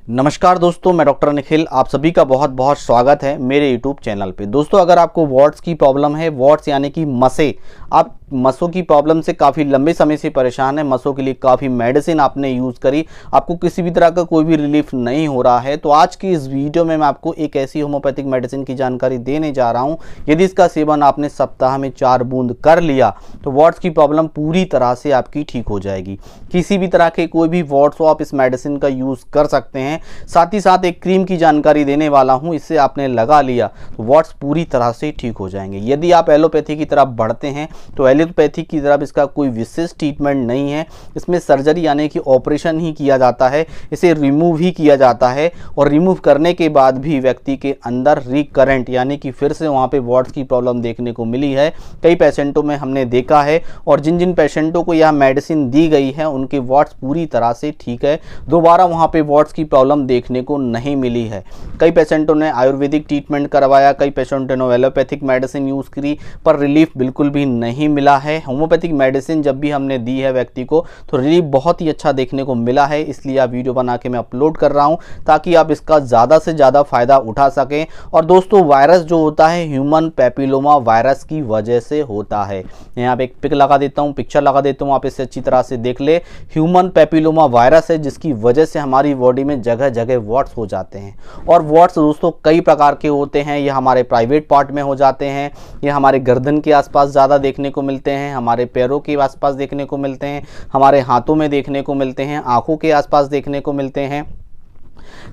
नमस्कार दोस्तों, मैं डॉक्टर निखिल। आप सभी का बहुत बहुत स्वागत है मेरे यूट्यूब चैनल पे। दोस्तों, अगर आपको वॉट्स की प्रॉब्लम है, वॉट्स यानी कि मसे, आप मसों की प्रॉब्लम से काफ़ी लंबे समय से परेशान है, मसों के लिए काफ़ी मेडिसिन आपने यूज़ करी, आपको किसी भी तरह का कोई भी रिलीफ नहीं हो रहा है, तो आज की इस वीडियो में मैं आपको एक ऐसी होम्योपैथिक मेडिसिन की जानकारी देने जा रहा हूँ। यदि इसका सेवन आपने सप्ताह में 4 बूंद कर लिया तो वॉट्स की प्रॉब्लम पूरी तरह से आपकी ठीक हो जाएगी। किसी भी तरह के कोई भी वॉट्स हो आप इस मेडिसिन का यूज़ कर सकते हैं। साथ ही साथ एक क्रीम की जानकारी देने वाला हूं, इससे आपने लगा लिया तो वॉट्स पूरी तरह से ठीक हो जाएंगे। यदि आप एलोपैथी की तरफ बढ़ते हैं तो एलोपैथी की तरफ इसका कोई विशेष ट्रीटमेंट नहीं है। इसमें सर्जरी यानी कि ऑपरेशन ही किया जाता है, इसे रिमूव ही किया जाता है और रिमूव करने के बाद भी व्यक्ति के अंदर रिकरेंट यानी कि फिर से वहाँ पे वॉट्स की प्रॉब्लम देखने को मिली है। कई पेशेंटों में हमने देखा है और जिन जिन पेशेंटों को यह मेडिसिन दी गई है उनके वॉट्स पूरी तरह से ठीक है, दोबारा वहाँ पे वॉट्स की प्रॉब्लम देखने को नहीं मिली है। कई पेशेंटों ने आयुर्वेदिक ट्रीटमेंट करवाया, कई पेशेंटों ने एलोपैथिक मेडिसिन यूज़ करी पर रिलीफ बिल्कुल भी नहीं मिला है। होम्योपैथिक मेडिसिन जब भी हमने दी है व्यक्ति को तो रिलीफ बहुत ही अच्छा देखने को मिला है, इसलिए आप वीडियो बना के मैं अपलोड कर रहा हूं ताकि आप इसका ज़्यादा से ज़्यादा फायदा उठा सकें। और दोस्तों, वायरस जो होता है ह्यूमन पैपिलोमा वायरस की वजह से होता है। यहाँ पे एक पिक लगा देता हूँ, पिक्चर लगा देता हूँ, आप इसे अच्छी तरह से देख ले। ह्यूमन पैपिलोमा वायरस है जिसकी वजह से हमारी बॉडी में जगह जगह वॉट्स हो जाते हैं। और वॉट्स दोस्तों कई प्रकार के होते हैं। ये हमारे प्राइवेट पार्ट में हो जाते हैं, ये हमारे गर्दन के आसपास ज़्यादा देखने को मिलते हैं, हमारे पैरों के आसपास देखने को मिलते हैं, हमारे हाथों में देखने को मिलते हैं, आंखों के आसपास देखने को मिलते हैं,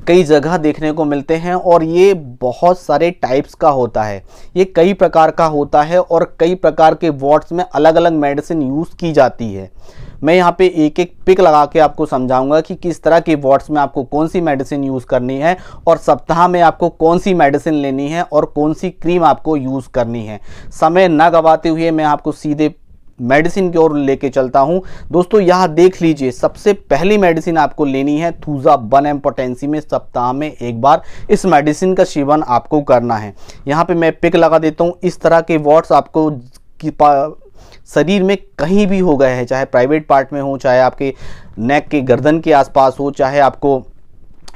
कई जगह देखने को मिलते हैं। और ये बहुत सारे टाइप्स का होता है, ये कई प्रकार का होता है और कई प्रकार के वॉट्स में अलग अलग मेडिसिन यूज़ की जाती है। मैं यहाँ पे एक एक पिक लगा के आपको समझाऊंगा कि किस तरह के वॉट्स में आपको कौन सी मेडिसिन यूज़ करनी है और सप्ताह में आपको कौन सी मेडिसिन लेनी है और कौन सी क्रीम आपको यूज़ करनी है। समय ना गवाते हुए मैं आपको सीधे मेडिसिन की ओर लेके चलता हूं। दोस्तों, यह देख लीजिए, सबसे पहली मेडिसिन आपको लेनी है थूजा 1 mg पोटेंसी में सप्ताह में एक बार इस मेडिसिन का सेवन आपको करना है। यहाँ पे मैं पिक लगा देता हूँ। इस तरह के वॉट्स आपको शरीर में कहीं भी हो गए हैं, चाहे प्राइवेट पार्ट में हो, चाहे आपके नेक के गर्दन के आसपास हो, चाहे आपको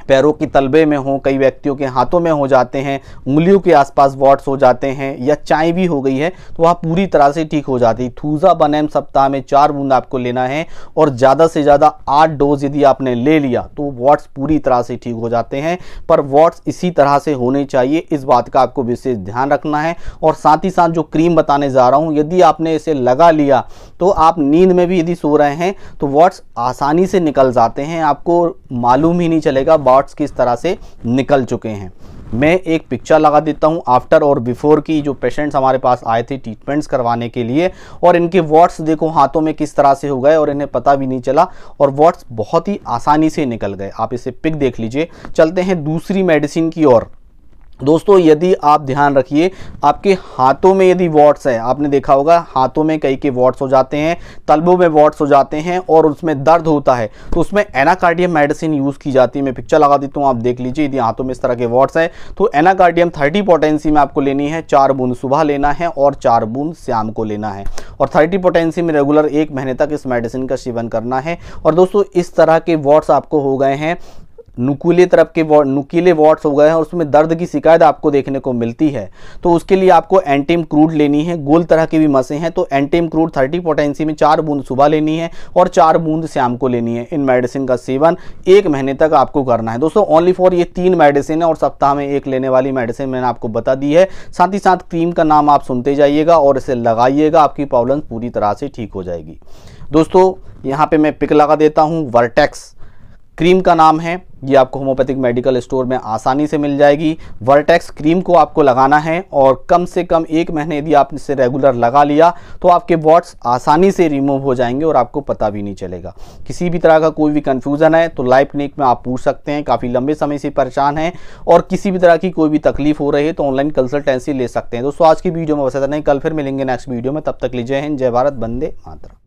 पैरों की तलबे में हो, कई व्यक्तियों के हाथों में हो जाते हैं, उंगलियों के आसपास वॉट्स हो जाते हैं या चाय भी हो गई है तो वह पूरी तरह से ठीक हो जाती है। थूजा 1 mg सप्ताह में 4 बूंद आपको लेना है और ज़्यादा से ज़्यादा 8 डोज यदि आपने ले लिया तो वॉट्स पूरी तरह से ठीक हो जाते हैं। पर वॉट्स इसी तरह से होने चाहिए, इस बात का आपको विशेष ध्यान रखना है। और साथ ही साथ जो क्रीम बताने जा रहा हूँ, यदि आपने इसे लगा लिया तो आप नींद में भी यदि सो रहे हैं तो वॉट्स आसानी से निकल जाते हैं, आपको मालूम ही नहीं चलेगा वॉट्स किस तरह से निकल चुके हैं। मैं एक पिक्चर लगा देता हूं आफ्टर और बिफोर की, जो पेशेंट्स हमारे पास आए थे ट्रीटमेंट्स करवाने के लिए और इनके वॉट्स देखो हाथों में किस तरह से हो गए और इन्हें पता भी नहीं चला और वॉट्स बहुत ही आसानी से निकल गए। आप इसे पिक देख लीजिए। चलते हैं दूसरी मेडिसिन की ओर। दोस्तों, यदि आप ध्यान रखिए, आपके हाथों में यदि वॉट्स है, आपने देखा होगा हाथों में कई के वॉट्स हो जाते हैं, तलबों में वॉट्स हो जाते हैं और उसमें दर्द होता है तो उसमें एनाकार्डियम मेडिसिन यूज़ की जाती है। मैं पिक्चर लगा देता हूँ, आप देख लीजिए। यदि हाथों में इस तरह के वॉट्स हैं तो एनाकार्डियम 30 पोटेंसी में आपको लेनी है, 4 बूंद सुबह लेना है और 4 बूंद शाम को लेना है और 30 पोटेंसी में रेगुलर 1 महीने तक इस मेडिसिन का सेवन करना है। और दोस्तों, इस तरह के वॉट्स आपको हो गए हैं, नुकीले तरफ के नुकीले वॉट्स हो गए हैं और उसमें दर्द की शिकायत आपको देखने को मिलती है तो उसके लिए आपको एंटीम क्रूड लेनी है। गोल तरह की भी मसें हैं तो एंटीम क्रूड 30 पोटेंसी में 4 बूंद सुबह लेनी है और 4 बूंद शाम को लेनी है। इन मेडिसिन का सेवन 1 महीने तक आपको करना है। दोस्तों, ओनली फॉर ये 3 मेडिसिन है और सप्ताह में एक लेने वाली मेडिसिन मैंने आपको बता दी है। साथ ही साथ क्रीम का नाम आप सुनते जाइएगा और इसे लगाइएगा, आपकी प्रॉब्लम पूरी तरह से ठीक हो जाएगी। दोस्तों, यहाँ पे मैं पिक लगा देता हूँ, वर्टेक्स क्रीम का नाम है, ये आपको होम्योपैथिक मेडिकल स्टोर में आसानी से मिल जाएगी। वर्टेक्स क्रीम को आपको लगाना है और कम से कम 1 महीने यदि आप इसे रेगुलर लगा लिया तो आपके वॉट्स आसानी से रिमूव हो जाएंगे और आपको पता भी नहीं चलेगा। किसी भी तरह का कोई भी कंफ्यूजन है तो लाइव क्लिनिक में आप पूछ सकते हैं। काफ़ी लंबे समय से परेशान हैं और किसी भी तरह की कोई भी तकलीफ हो रही है तो ऑनलाइन कंसल्टेंसी ले सकते हैं। दोस्तों, आज की वीडियो में बस इतना ही, कल फिर मिलेंगे नेक्स्ट वीडियो में। तब तक लीजिए हिंद, जय भारत, वंदे मातरम।